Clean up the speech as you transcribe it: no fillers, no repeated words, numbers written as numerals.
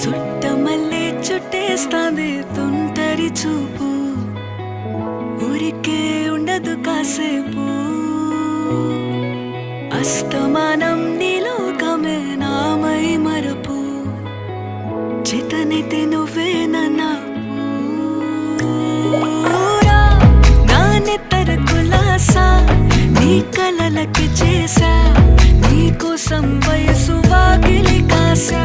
చుట్టమల్లే చుట్టేస్తాంది తుంటరి చూపు, ఊరికే ఉండదు కాసేపు. అస్తమానం నీలోకమే నామై మరపు, చేతనైతే నువ్వే నన్నా నా నెత్తర కులాసా నీ కలలకి చేసా, నీ కోసం వయసు వాకిలి కాసా.